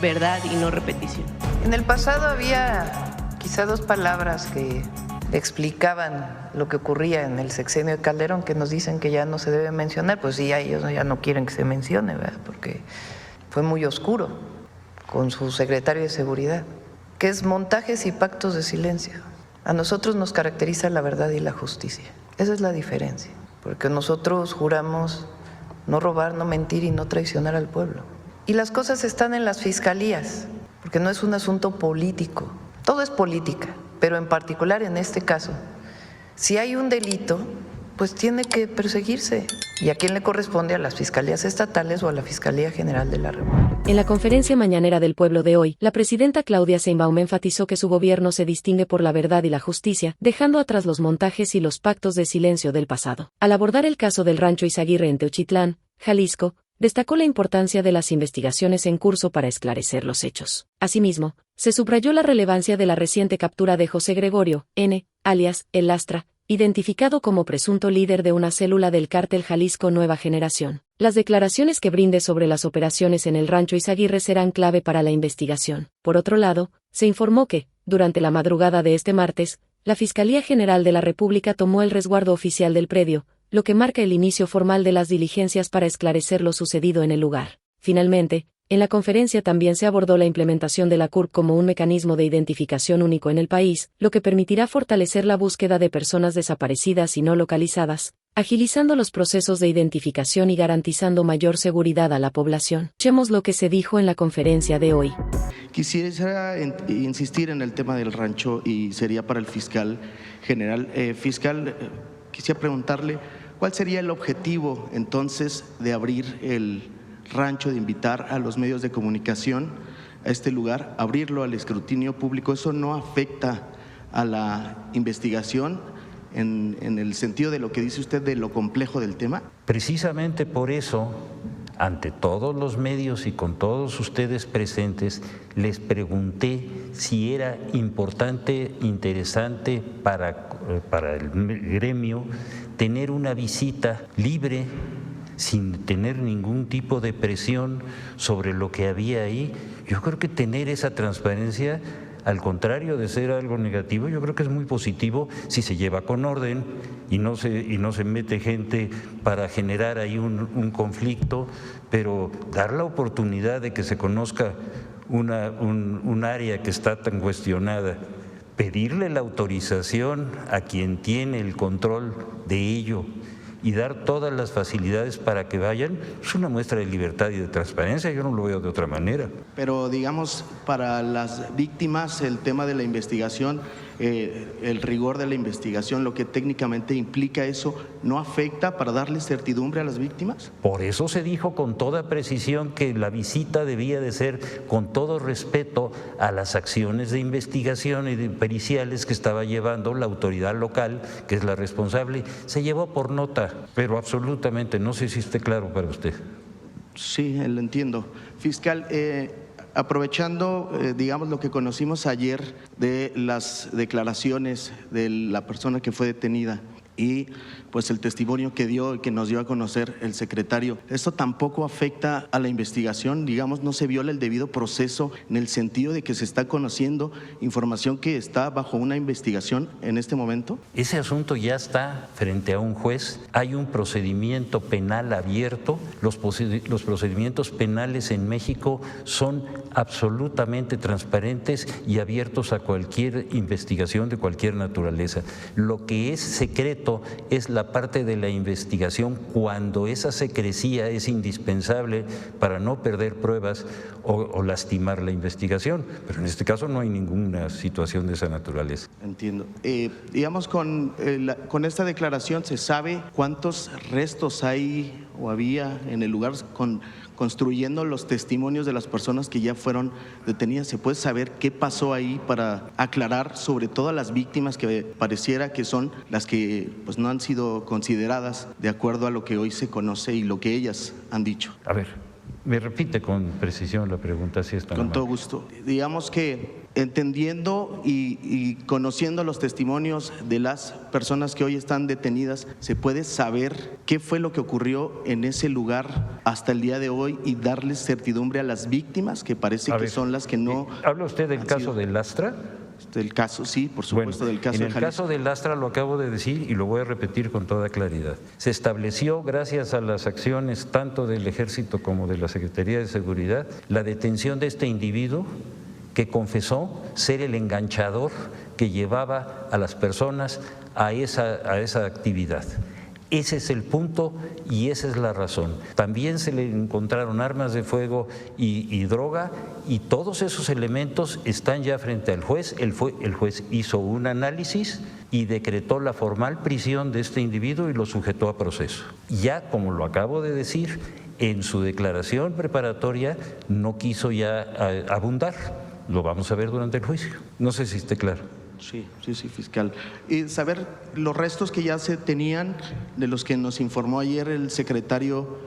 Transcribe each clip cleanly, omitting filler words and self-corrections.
verdad y no repetición. En el pasado había quizá dos palabras que explicaban lo que ocurría en el sexenio de Calderón, que nos dicen que ya no se debe mencionar. Pues sí, ellos ya no quieren que se mencione, ¿verdad? Porque fue muy oscuro con su secretario de Seguridad, que es montajes y pactos de silencio. A nosotros nos caracteriza la verdad y la justicia. Esa es la diferencia, porque nosotros juramos no robar, no mentir y no traicionar al pueblo. Y las cosas están en las fiscalías, porque no es un asunto político. Todo es política, pero en particular en este caso, si hay un delito, pues tiene que perseguirse. ¿Y a quién le corresponde? ¿A las fiscalías estatales o a la Fiscalía General de la República? En la conferencia mañanera del pueblo de hoy, la presidenta Claudia Sheinbaum enfatizó que su gobierno se distingue por la verdad y la justicia, dejando atrás los montajes y los pactos de silencio del pasado. Al abordar el caso del Rancho Izaguirre en Teuchitlán, Jalisco, destacó la importancia de las investigaciones en curso para esclarecer los hechos. Asimismo, se subrayó la relevancia de la reciente captura de José Gregorio N., alias El Lastra, identificado como presunto líder de una célula del cártel Jalisco Nueva Generación. Las declaraciones que brinde sobre las operaciones en el Rancho Izaguirre serán clave para la investigación. Por otro lado, se informó que, durante la madrugada de este martes, la Fiscalía General de la República tomó el resguardo oficial del predio, lo que marca el inicio formal de las diligencias para esclarecer lo sucedido en el lugar. Finalmente, en la conferencia también se abordó la implementación de la CURP como un mecanismo de identificación único en el país, lo que permitirá fortalecer la búsqueda de personas desaparecidas y no localizadas, agilizando los procesos de identificación y garantizando mayor seguridad a la población. Escuchemos lo que se dijo en la conferencia de hoy. Quisiera insistir en el tema del rancho y sería para el fiscal general. Fiscal, quisiera preguntarle, ¿cuál sería el objetivo entonces de abrir el rancho, de invitar a los medios de comunicación a este lugar, abrirlo al escrutinio público? ¿Eso no afecta a la investigación en el sentido de lo que dice usted de lo complejo del tema? Precisamente por eso, ante todos los medios y con todos ustedes presentes, les pregunté si era importante, interesante para el gremio tener una visita libre, sin tener ningún tipo de presión sobre lo que había ahí. Yo creo que tener esa transparencia, al contrario de ser algo negativo, yo creo que es muy positivo si se lleva con orden y no se mete gente para generar ahí un conflicto, pero dar la oportunidad de que se conozca un área que está tan cuestionada, pedirle la autorización a quien tiene el control de ello y dar todas las facilidades para que vayan, es una muestra de libertad y de transparencia. Yo no lo veo de otra manera. Pero digamos, para las víctimas, el tema de la investigación, el rigor de la investigación, lo que técnicamente implica eso, ¿no afecta para darle certidumbre a las víctimas? Por eso se dijo con toda precisión que la visita debía de ser con todo respeto a las acciones de investigación y de periciales que estaba llevando la autoridad local, que es la responsable. Se llevó por nota, pero absolutamente, no sé si esté claro para usted. Sí, lo entiendo. Fiscal, aprovechando, digamos, lo que conocimos ayer de las declaraciones de la persona que fue detenida y pues el testimonio que dio y que nos dio a conocer el secretario, ¿esto tampoco afecta a la investigación? Digamos, ¿no se viola el debido proceso en el sentido de que se está conociendo información que está bajo una investigación en este momento? Ese asunto ya está frente a un juez, hay un procedimiento penal abierto, los procedimientos penales en México son absolutamente transparentes y abiertos a cualquier investigación de cualquier naturaleza. Lo que es secreto es la parte de la investigación cuando esa secrecía es indispensable para no perder pruebas o lastimar la investigación, pero en este caso no hay ninguna situación de esa naturaleza. Entiendo. Digamos, con esta declaración, ¿se sabe cuántos restos hay o había en el lugar construyendo los testimonios de las personas que ya fueron detenidas? ¿Se puede saber qué pasó ahí para aclarar sobre todo a las víctimas que pareciera que son las que pues no han sido consideradas de acuerdo a lo que hoy se conoce y lo que ellas han dicho? A ver, Me repite con precisión la pregunta, si está Con todo gusto. Digamos que entendiendo y conociendo los testimonios de las personas que hoy están detenidas, ¿se puede saber qué fue lo que ocurrió en ese lugar hasta el día de hoy y darles certidumbre a las víctimas, que parece que son las que no… ¿Habla usted del caso del Lastra? Del caso, sí, por supuesto, Bueno, del caso en de el Jalisco. caso del Lastra lo acabo de decir y lo voy a repetir con toda claridad. Se estableció, gracias a las acciones tanto del Ejército como de la Secretaría de Seguridad, la detención de este individuo que confesó ser el enganchador que llevaba a las personas a esa actividad. Ese es el punto y esa es la razón. También se le encontraron armas de fuego y droga, y todos esos elementos están ya frente al juez. El juez hizo un análisis y decretó la formal prisión de este individuo y lo sujetó a proceso. Ya, como lo acabo de decir, en su declaración preparatoria no quiso ya abundar. Lo vamos a ver durante el juicio. No sé si esté claro. Sí, fiscal. Y saber los restos que ya se tenían, de los que nos informó ayer el secretario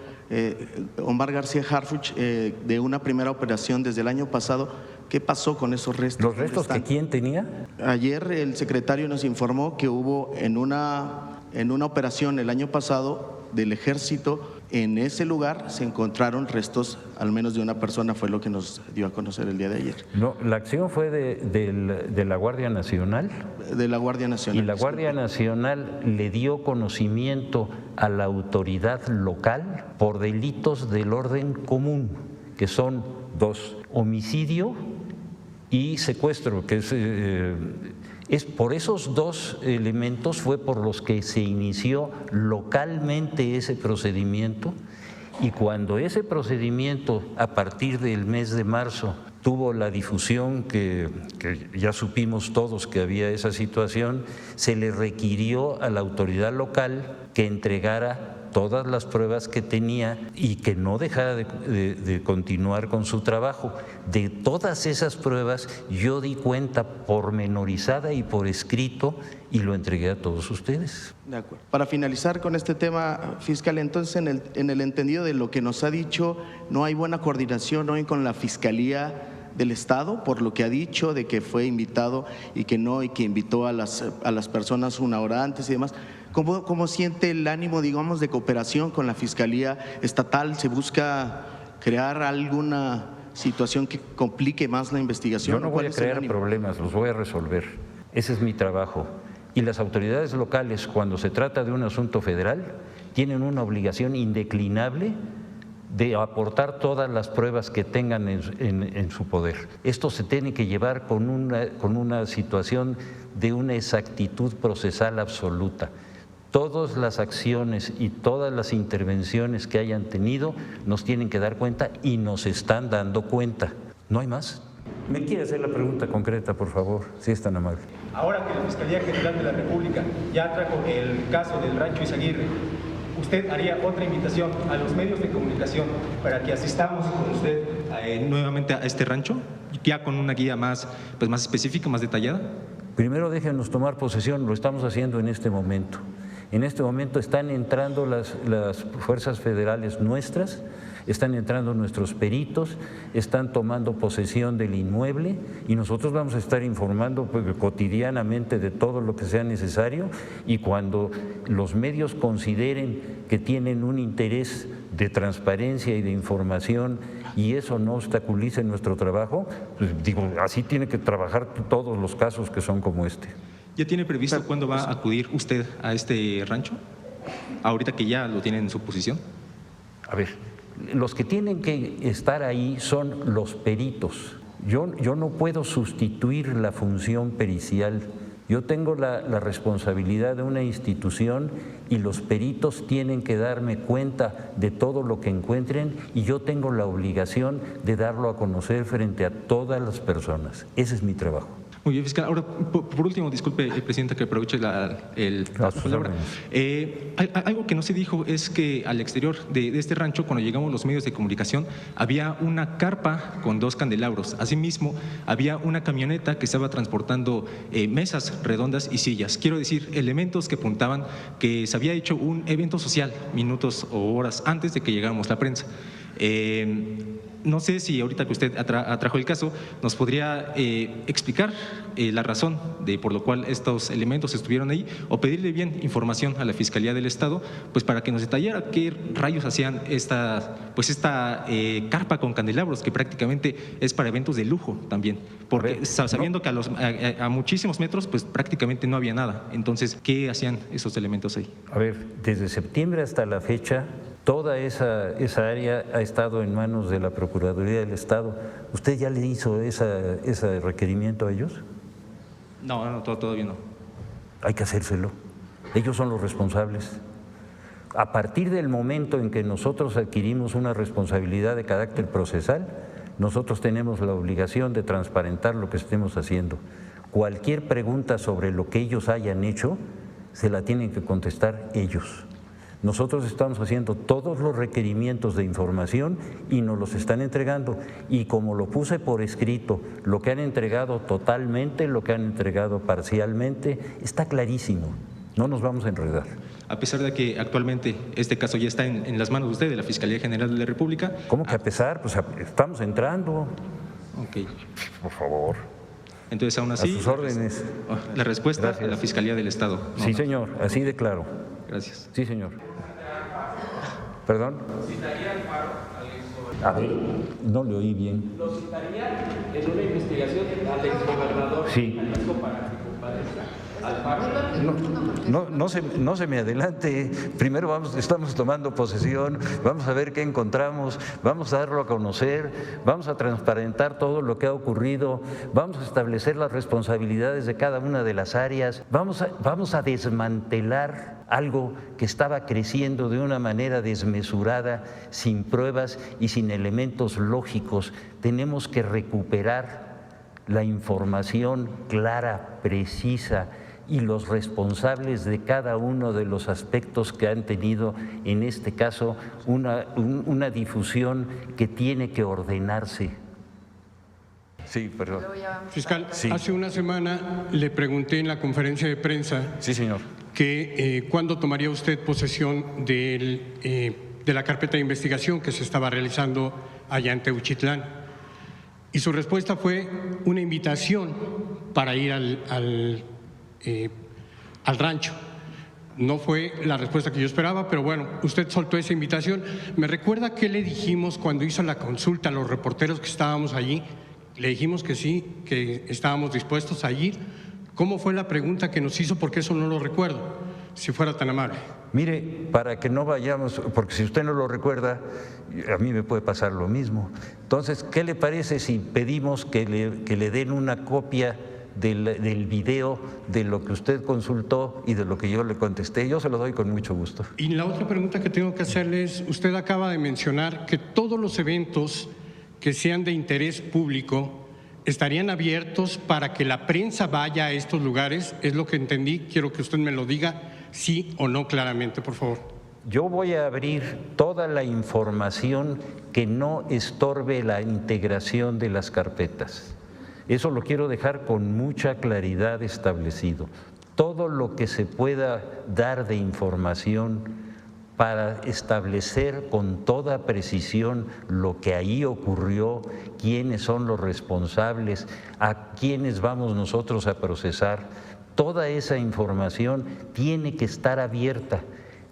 Omar García Harfuch, de una primera operación desde el año pasado, ¿qué pasó con esos restos? ¿Los restos que quién tenía? Ayer el secretario nos informó que hubo en una operación el año pasado del Ejército. En ese lugar se encontraron restos, al menos de una persona, fue lo que nos dio a conocer el día de ayer. No, la acción fue de la Guardia Nacional. De la Guardia Nacional. Y la Guardia Nacional le dio conocimiento a la autoridad local por delitos del orden común, que son 2, homicidio y secuestro, que es por esos 2 elementos fue por los que se inició localmente ese procedimiento, y cuando ese procedimiento a partir del mes de marzo tuvo la difusión que ya supimos todos que había esa situación, se le requirió a la autoridad local que entregara todas las pruebas que tenía y que no dejara de continuar con su trabajo. De todas esas pruebas yo di cuenta pormenorizada y por escrito y lo entregué a todos ustedes. De acuerdo. Para finalizar con este tema, fiscal, entonces en el entendido de lo que nos ha dicho, no hay buena coordinación hoy con la Fiscalía del Estado, por lo que ha dicho de que fue invitado y que no, y que invitó a las personas una hora antes y demás. ¿Cómo siente el ánimo, digamos, de cooperación con la Fiscalía Estatal? ¿Se busca crear alguna situación que complique más la investigación? Yo no voy a crear problemas, los voy a resolver. Ese es mi trabajo. Y las autoridades locales, cuando se trata de un asunto federal, tienen una obligación indeclinable de aportar todas las pruebas que tengan en su poder. Esto se tiene que llevar con una situación de una exactitud procesal absoluta. Todas las acciones y todas las intervenciones que hayan tenido nos tienen que dar cuenta y nos están dando cuenta. ¿No hay más? ¿Me quiere hacer la pregunta concreta, por favor, si es tan amable? Ahora que la Fiscalía General de la República ya trajo el caso del Rancho Izaguirre, ¿usted haría otra invitación a los medios de comunicación para que asistamos con usted nuevamente a este rancho, ya con una guía más específica, más detallada? Primero déjenos tomar posesión, lo estamos haciendo en este momento. En este momento están entrando las fuerzas federales nuestras, están entrando nuestros peritos, están tomando posesión del inmueble y nosotros vamos a estar informando cotidianamente de todo lo que sea necesario, y cuando los medios consideren que tienen un interés de transparencia y de información y eso no obstaculice nuestro trabajo, pues así tiene que trabajar todos los casos que son como este. ¿Ya tiene previsto cuándo va a acudir usted a este rancho? Ahorita que ya lo tiene en su posición. A ver, los que tienen que estar ahí son los peritos. Yo no puedo sustituir la función pericial. Yo tengo la responsabilidad de una institución y los peritos tienen que darme cuenta de todo lo que encuentren y yo tengo la obligación de darlo a conocer frente a todas las personas. Ese es mi trabajo. Muy bien, fiscal. Ahora, por último, disculpe, presidenta, que aproveche la palabra. Algo que no se dijo es que al exterior de este rancho, cuando llegamos los medios de comunicación, había una carpa con 2 candelabros. Asimismo, había una camioneta que estaba transportando mesas redondas y sillas. Quiero decir, elementos que apuntaban que se había hecho un evento social minutos o horas antes de que llegáramos la prensa. No sé si ahorita que usted atrajo el caso, nos podría explicar la razón por lo cual estos elementos estuvieron ahí, o pedirle bien información a la Fiscalía del Estado, pues para que nos detallara qué rayos hacían esta carpa con candelabros, que prácticamente es para eventos de lujo también, porque sabiendo que a muchísimos metros pues prácticamente no había nada. Entonces, ¿qué hacían esos elementos ahí? A ver, desde septiembre hasta la fecha, toda esa área ha estado en manos de la Procuraduría del Estado. ¿Usted ya le hizo ese requerimiento a ellos? No, todavía no. Hay que hacérselo. Ellos son los responsables. A partir del momento en que nosotros adquirimos una responsabilidad de carácter procesal, nosotros tenemos la obligación de transparentar lo que estemos haciendo. Cualquier pregunta sobre lo que ellos hayan hecho, se la tienen que contestar ellos. Nosotros estamos haciendo todos los requerimientos de información y nos los están entregando. Y como lo puse por escrito, lo que han entregado totalmente, lo que han entregado parcialmente, está clarísimo. No nos vamos a enredar. A pesar de que actualmente este caso ya está en las manos de usted, de la Fiscalía General de la República. ¿Cómo que a pesar? Pues estamos entrando. Ok. Por favor. Entonces, aún así, a sus órdenes. La respuesta Gracias. a la Fiscalía del Estado. No, sí, no. señor, así de claro. Gracias. Sí, señor. ¿Perdón? A ver, no le oí bien. ¿Lo citaría en una investigación al exgobernador? Sí. Para que comparezca al paro? No se me adelante. Primero estamos tomando posesión, vamos a ver qué encontramos, vamos a darlo a conocer, vamos a transparentar todo lo que ha ocurrido, vamos a establecer las responsabilidades de cada una de las áreas, vamos a desmantelar algo que estaba creciendo de una manera desmesurada, sin pruebas y sin elementos lógicos. Tenemos que recuperar la información clara, precisa, y los responsables de cada uno de los aspectos que han tenido, en este caso, una difusión que tiene que ordenarse. Sí, perdón. Fiscal, Sí. Hace una semana le pregunté en la conferencia de prensa Sí, señor. que cuándo tomaría usted posesión de la carpeta de investigación que se estaba realizando allá en Teuchitlán. Y su respuesta fue una invitación para ir al rancho. No fue la respuesta que yo esperaba, pero bueno, usted soltó esa invitación. ¿Me recuerda qué le dijimos cuando hizo la consulta a los reporteros que estábamos allí? Le dijimos que sí, que estábamos dispuestos a ir. ¿Cómo fue la pregunta que nos hizo? Porque eso no lo recuerdo, si fuera tan amable. Mire, para que no vayamos, porque si usted no lo recuerda, a mí me puede pasar lo mismo. Entonces, ¿qué le parece si pedimos que le den una copia del video de lo que usted consultó y de lo que yo le contesté? Yo se lo doy con mucho gusto. Y la otra pregunta que tengo que hacerle es, usted acaba de mencionar que todos los eventos que sean de interés público estarían abiertos para que la prensa vaya a estos lugares. Es lo que entendí, quiero que usted me lo diga sí o no claramente, por favor. Yo voy a abrir toda la información que no estorbe la integración de las carpetas. Eso lo quiero dejar con mucha claridad establecido. Todo lo que se pueda dar de información para establecer con toda precisión lo que ahí ocurrió, quiénes son los responsables, a quiénes vamos nosotros a procesar, toda esa información tiene que estar abierta.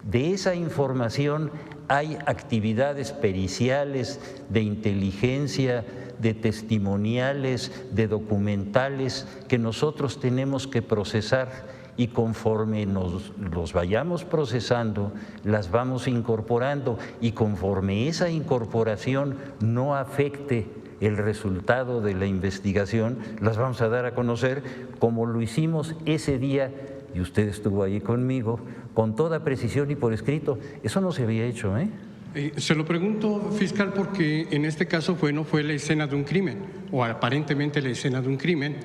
De esa información hay actividades periciales, de inteligencia, de testimoniales, de documentales que nosotros tenemos que procesar, y conforme los vayamos procesando, las vamos incorporando, y conforme esa incorporación no afecte el resultado de la investigación, las vamos a dar a conocer, como lo hicimos ese día, y usted estuvo ahí conmigo, con toda precisión y por escrito. Eso no se había hecho, ¿eh? Se lo pregunto, fiscal, porque en este caso no fue la escena de un crimen, o aparentemente la escena de un crimen,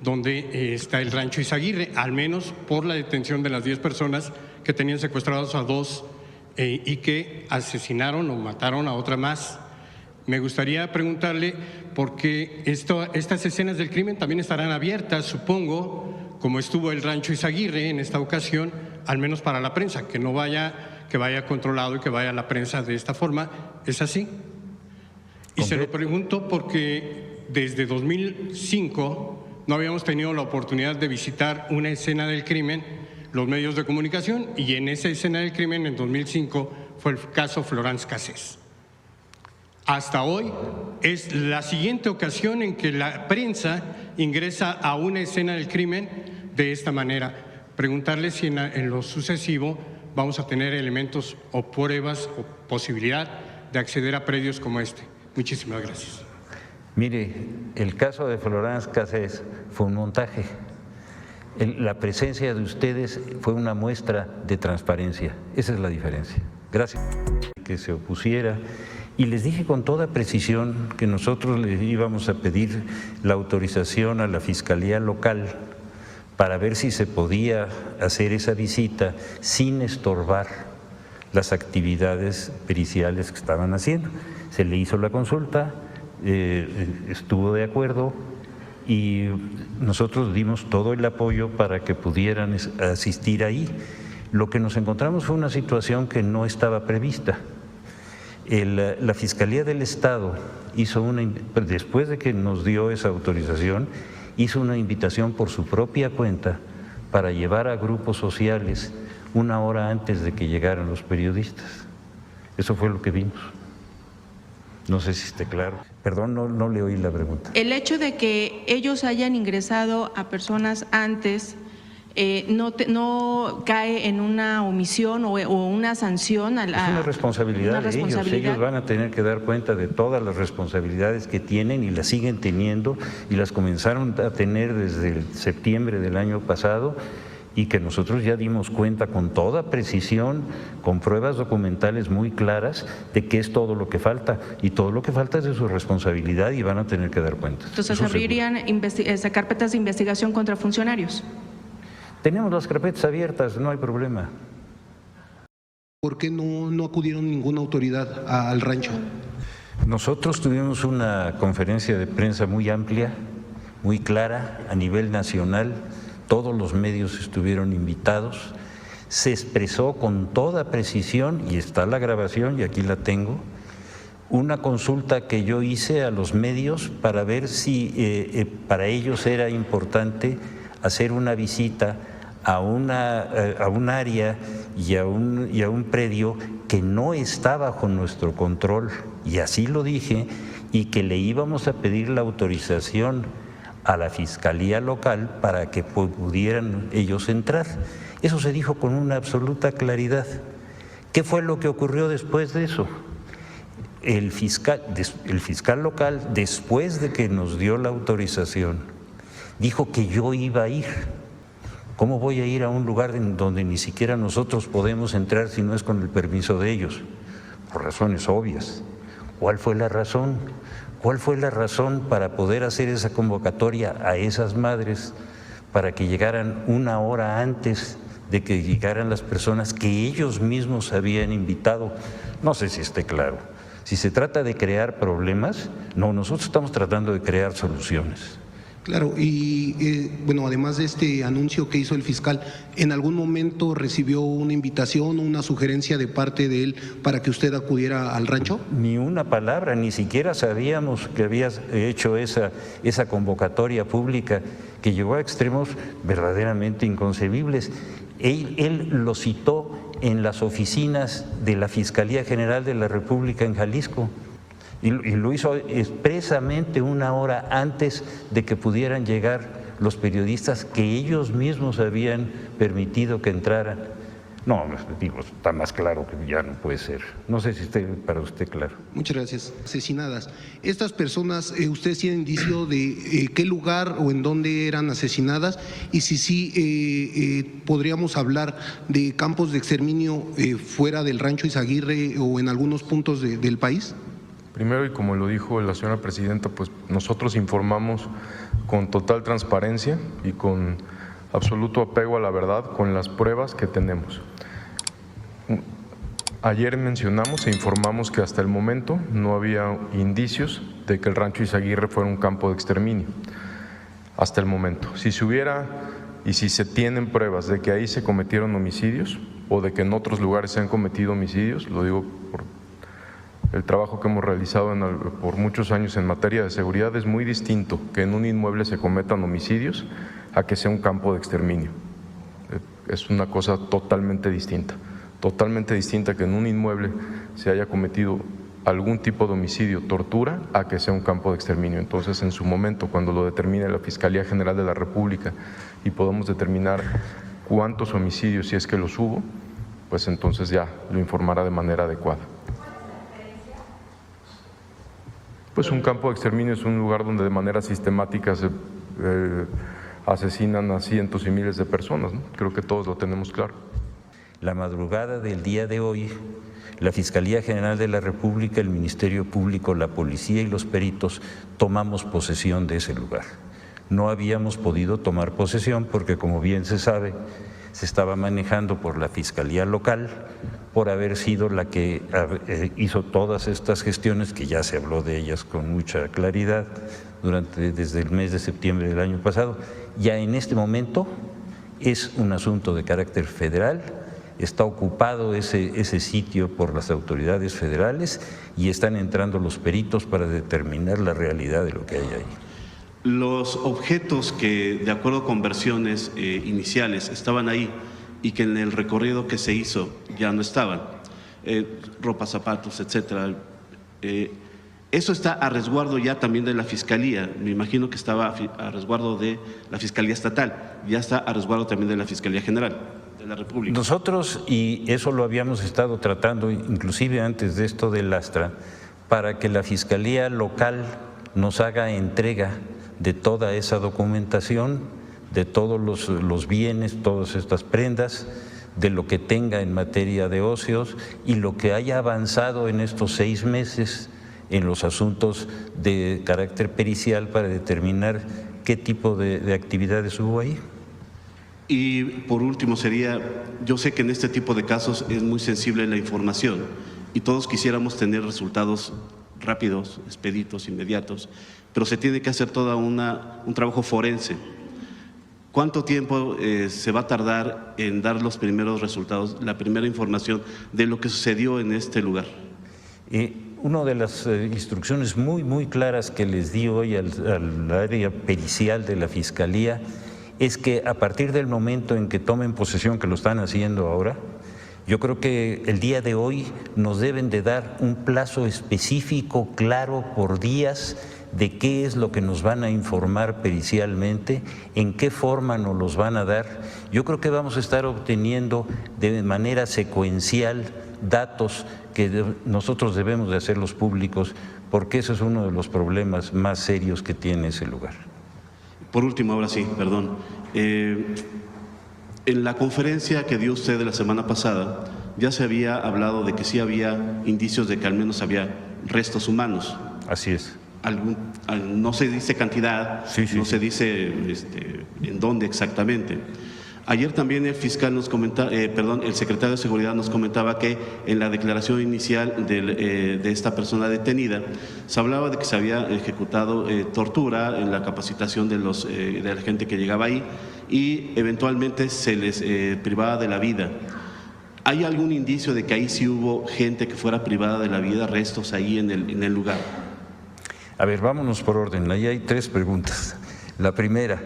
donde está el rancho Izaguirre, al menos por la detención de las 10 personas que tenían secuestrados a 2 y que asesinaron o mataron a otra más. Me gustaría preguntarle, porque estas escenas del crimen también estarán abiertas, supongo, como estuvo el rancho Izaguirre en esta ocasión, al menos para la prensa, que vaya controlado y que vaya la prensa de esta forma. ¿Es así? Y se lo pregunto porque desde 2005 no habíamos tenido la oportunidad de visitar una escena del crimen, los medios de comunicación, y en esa escena del crimen en 2005 fue el caso Florence Cassés. Hasta hoy es la siguiente ocasión en que la prensa ingresa a una escena del crimen de esta manera. Preguntarle si en lo sucesivo vamos a tener elementos o pruebas o posibilidad de acceder a predios como este. Muchísimas gracias. Mire, el caso de Florence Cassés fue un montaje. La presencia de ustedes fue una muestra de transparencia. Esa es la diferencia. Gracias. Que se opusiera. Y les dije con toda precisión que nosotros les íbamos a pedir la autorización a la Fiscalía Local para ver si se podía hacer esa visita sin estorbar las actividades periciales que estaban haciendo. Se le hizo la consulta, estuvo de acuerdo y nosotros dimos todo el apoyo para que pudieran asistir ahí. Lo que nos encontramos fue una situación que no estaba prevista. La Fiscalía del Estado hizo después de que nos dio esa autorización, hizo una invitación por su propia cuenta para llevar a grupos sociales una hora antes de que llegaran los periodistas. Eso fue lo que vimos. No sé si esté claro. Perdón, no le oí la pregunta. El hecho de que ellos hayan ingresado a personas antes no cae en una omisión o una sanción a la… Es una responsabilidad de ellos. Ellos van a tener que dar cuenta de todas las responsabilidades que tienen y las siguen teniendo y las comenzaron a tener desde septiembre del año pasado y que nosotros ya dimos cuenta con toda precisión, con pruebas documentales muy claras de qué es todo lo que falta y todo lo que falta es de su responsabilidad y van a tener que dar cuenta. Entonces, ¿abrirían carpetas de investigación contra funcionarios? Tenemos las carpetas abiertas, no hay problema. ¿Por qué no acudieron ninguna autoridad al rancho? Nosotros tuvimos una conferencia de prensa muy amplia, muy clara, a nivel nacional. Todos los medios estuvieron invitados. Se expresó con toda precisión, y está la grabación, y aquí la tengo, una consulta que yo hice a los medios para ver si para ellos era importante hacer una visita a un área y a un predio que no está bajo nuestro control, y así lo dije, y que le íbamos a pedir la autorización a la Fiscalía Local para que pudieran ellos entrar. Eso se dijo con una absoluta claridad. ¿Qué fue lo que ocurrió después de eso? El fiscal local, después de que nos dio la autorización, dijo que yo iba a ir. ¿Cómo voy a ir a un lugar en donde ni siquiera nosotros podemos entrar si no es con el permiso de ellos? Por razones obvias. ¿Cuál fue la razón? ¿Cuál fue la razón para poder hacer esa convocatoria a esas madres para que llegaran una hora antes de que llegaran las personas que ellos mismos habían invitado? No sé si esté claro. Si se trata de crear problemas, no, nosotros estamos tratando de crear soluciones. Claro, y bueno, además de este anuncio que hizo el fiscal, ¿en algún momento recibió una invitación o una sugerencia de parte de él para que usted acudiera al rancho? Ni una palabra, ni siquiera sabíamos que había hecho esa convocatoria pública que llegó a extremos verdaderamente inconcebibles. Él lo citó en las oficinas de la Fiscalía General de la República en Jalisco. Y lo hizo expresamente una hora antes de que pudieran llegar los periodistas que ellos mismos habían permitido que entraran. No, digo, está más claro que ya no puede ser. No sé si esté para usted claro. Muchas gracias. Asesinadas. Estas personas, ¿ustedes tienen indicio de qué lugar o en dónde eran asesinadas? Y si sí, podríamos hablar de campos de exterminio fuera del rancho Izaguirre o en algunos puntos del país. Primero, y como lo dijo la señora presidenta, pues nosotros informamos con total transparencia y con absoluto apego a la verdad, con las pruebas que tenemos. Ayer mencionamos e informamos que hasta el momento no había indicios de que el rancho Izaguirre fuera un campo de exterminio. Hasta el momento. Si se hubiera y si se tienen pruebas de que ahí se cometieron homicidios o de que en otros lugares se han cometido homicidios, lo digo El trabajo que hemos realizado por muchos años en materia de seguridad es muy distinto que en un inmueble se cometan homicidios a que sea un campo de exterminio. Es una cosa totalmente distinta que en un inmueble se haya cometido algún tipo de homicidio, tortura, a que sea un campo de exterminio. Entonces, en su momento, cuando lo determine la Fiscalía General de la República y podamos determinar cuántos homicidios, si es que los hubo, pues entonces ya lo informará de manera adecuada. Pues un campo de exterminio es un lugar donde de manera sistemática se asesinan a cientos y miles de personas, ¿no? Creo que todos lo tenemos claro. La madrugada del día de hoy, la Fiscalía General de la República, el Ministerio Público, la Policía y los peritos tomamos posesión de ese lugar. No habíamos podido tomar posesión porque, como bien se sabe, se estaba manejando por la Fiscalía Local, por haber sido la que hizo todas estas gestiones, que ya se habló de ellas con mucha claridad desde el mes de septiembre del año pasado. Ya en este momento es un asunto de carácter federal, está ocupado ese sitio por las autoridades federales y están entrando los peritos para determinar la realidad de lo que hay ahí. Los objetos que, de acuerdo con versiones iniciales, estaban ahí y que en el recorrido que se hizo ya no estaban, ropa, zapatos, etcétera. Eso está a resguardo ya también de la Fiscalía. Me imagino que estaba a resguardo de la Fiscalía Estatal, ya está a resguardo también de la Fiscalía General de la República. Nosotros, y eso lo habíamos estado tratando inclusive antes de esto del Astra, para que la Fiscalía Local nos haga entrega de toda esa documentación, de todos los bienes, todas estas prendas, de lo que tenga en materia de ocios y lo que haya avanzado en estos 6 meses en los asuntos de carácter pericial para determinar qué tipo de actividades hubo ahí. Y por último sería, yo sé que en este tipo de casos es muy sensible la información y todos quisiéramos tener resultados rápidos, expeditos, inmediatos, pero se tiene que hacer todo un trabajo forense. ¿Cuánto tiempo se va a tardar en dar los primeros resultados, la primera información de lo que sucedió en este lugar? Una de las instrucciones muy claras que les di hoy al área pericial de la Fiscalía es que a partir del momento en que tomen posesión, que lo están haciendo ahora, yo creo que el día de hoy nos deben de dar un plazo específico, claro, por días, de qué es lo que nos van a informar pericialmente, en qué forma nos los van a dar. Yo creo que vamos a estar obteniendo de manera secuencial datos que nosotros debemos de hacerlos públicos, porque eso es uno de los problemas más serios que tiene ese lugar. Por último, ahora sí, perdón. En la conferencia que dio usted la semana pasada, ya se había hablado de que sí había indicios de que al menos había restos humanos. Así es. No se dice cantidad, no se dice en dónde exactamente. Ayer también el fiscal nos comentaba, el secretario de Seguridad nos comentaba que en la declaración inicial de esta persona detenida se hablaba de que se había ejecutado tortura en la capacitación de la gente que llegaba ahí y eventualmente se les privaba de la vida. ¿Hay algún indicio de que ahí sí hubo gente que fuera privada de la vida, restos ahí en el lugar? A ver, vámonos por orden. Ahí hay 3 preguntas. La primera,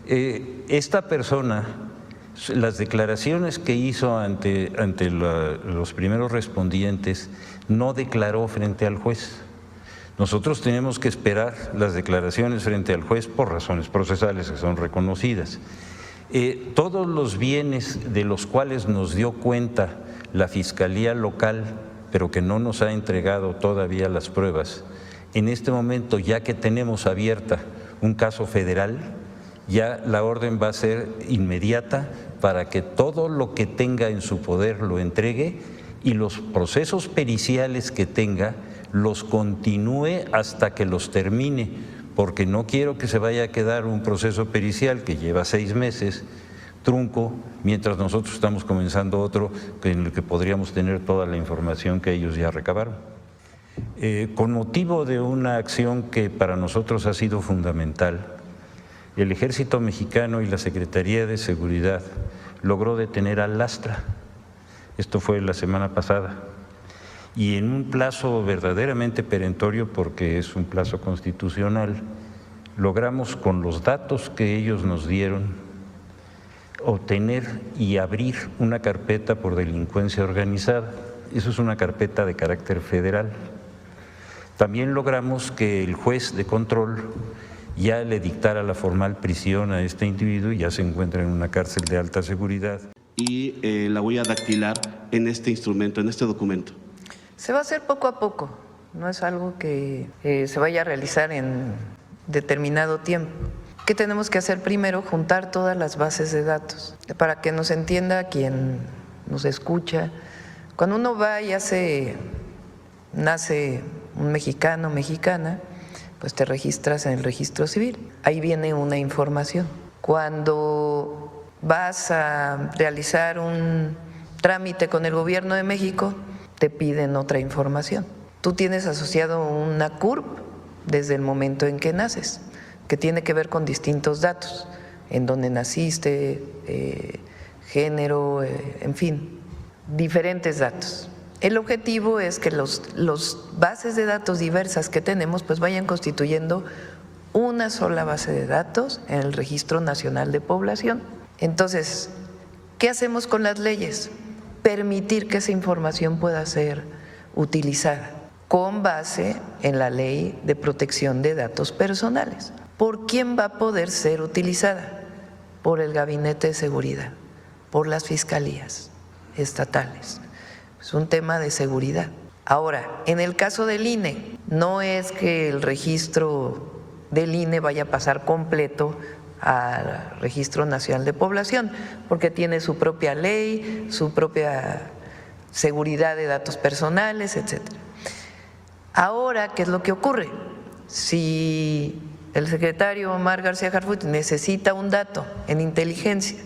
esta persona, las declaraciones que hizo ante los primeros respondientes, no declaró frente al juez. Nosotros tenemos que esperar las declaraciones frente al juez por razones procesales que son reconocidas. Todos los bienes de los cuales nos dio cuenta la Fiscalía Local, pero que no nos ha entregado todavía las pruebas, en este momento, ya que tenemos abierta un caso federal, ya la orden va a ser inmediata para que todo lo que tenga en su poder lo entregue y los procesos periciales que tenga los continúe hasta que los termine, porque no quiero que se vaya a quedar un proceso pericial que lleva 6 meses trunco, mientras nosotros estamos comenzando otro en el que podríamos tener toda la información que ellos ya recabaron. Con motivo de una acción que para nosotros ha sido fundamental, el Ejército Mexicano y la Secretaría de Seguridad logró detener al Astra. Esto fue la semana pasada. y en un plazo verdaderamente perentorio, porque es un plazo constitucional, logramos con los datos que ellos nos dieron obtener y abrir una carpeta por delincuencia organizada. Eso es una carpeta de carácter federal. También logramos que el juez de control ya le dictara la formal prisión a este individuo y ya se encuentra en una cárcel de alta seguridad. Y la huella dactilar en este instrumento, en este documento. Se va a hacer poco a poco, no es algo que se vaya a realizar en determinado tiempo. ¿Qué tenemos que hacer primero? Juntar todas las bases de datos, para que nos entienda quien nos escucha. Cuando uno va y nace un mexicano o mexicana, pues te registras en el registro civil. Ahí viene una información. Cuando vas a realizar un trámite con el gobierno de México, te piden otra información. Tú tienes asociado una CURP desde el momento en que naces, que tiene que ver con distintos datos, en dónde naciste, género, en fin, diferentes datos. El objetivo es que los bases de datos diversas que tenemos pues vayan constituyendo una sola base de datos en el Registro Nacional de Población. Entonces, ¿qué hacemos con las leyes? Permitir que esa información pueda ser utilizada con base en la Ley de Protección de Datos Personales. ¿Por quién va a poder ser utilizada? Por el Gabinete de Seguridad, por las fiscalías estatales. Es un tema de seguridad. Ahora, en el caso del INE, no es que el registro del INE vaya a pasar completo al Registro Nacional de Población, porque tiene su propia ley, su propia seguridad de datos personales, etcétera. Ahora, ¿qué es lo que ocurre? Si el secretario Omar García Harfuch necesita un dato en inteligencia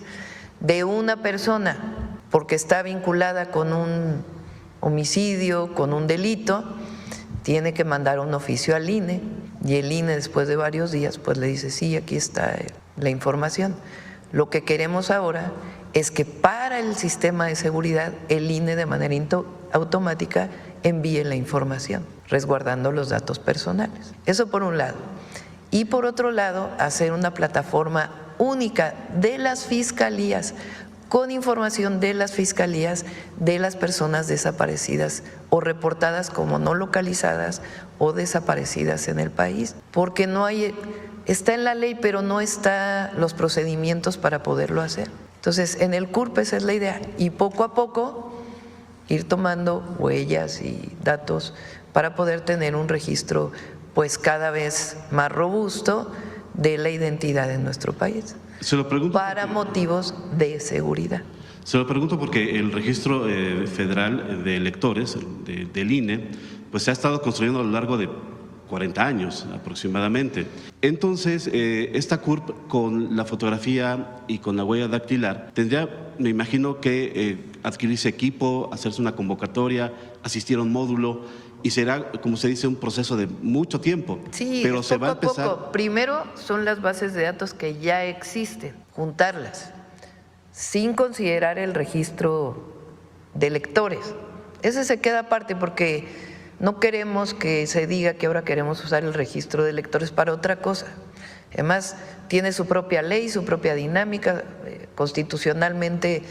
de una persona porque está vinculada con un homicidio, con un delito, tiene que mandar un oficio al INE y el INE después de varios días pues le dice sí, aquí está la información. Lo que queremos ahora es que para el sistema de seguridad el INE de manera automática envíe la información, resguardando los datos personales. Eso por un lado. Y por otro lado, hacer una plataforma única de las fiscalías, con información de las fiscalías de las personas desaparecidas o reportadas como no localizadas o desaparecidas en el país, porque no hay, está en la ley, pero no están los procedimientos para poderlo hacer. Entonces, en el CURP esa es la idea, y poco a poco ir tomando huellas y datos para poder tener un registro pues cada vez más robusto de la identidad en nuestro país. Se lo pregunto para motivos de seguridad. Se lo pregunto porque el registro federal de electores del INE pues se ha estado construyendo a lo largo de 40 años aproximadamente. Entonces, esta CURP con la fotografía y con la huella dactilar tendría, me imagino, que adquirirse equipo, hacerse una convocatoria, asistir a un módulo, y será, como se dice, un proceso de mucho tiempo. Sí, pero se va a empezar. Poco. Primero son las bases de datos que ya existen, juntarlas, sin considerar el registro de electores. Ese se queda aparte porque no queremos que se diga que ahora queremos usar el registro de electores para otra cosa. Además, tiene su propia ley, su propia dinámica. Constitucionalmente,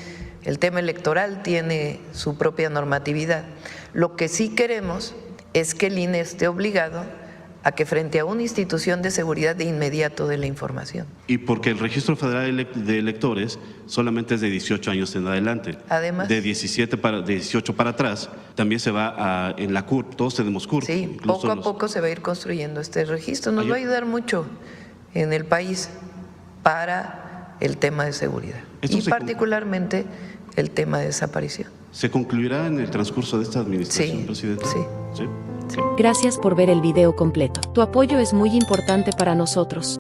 el tema electoral tiene su propia normatividad. Lo que sí queremos es que el INE esté obligado a que frente a una institución de seguridad de inmediato dé la información. Y porque el registro federal de electores solamente es de 18 años en adelante. Además. De 18 para atrás, también se va en la CURP, todos tenemos CURP. Sí, poco a poco se va a ir construyendo este registro. Nos va a ayudar mucho en el país para el tema de seguridad. Y particularmente el tema de desaparición. ¿Se concluirá en el transcurso de esta administración, presidente? Sí. Gracias por ver el video completo. Tu apoyo es muy importante para nosotros.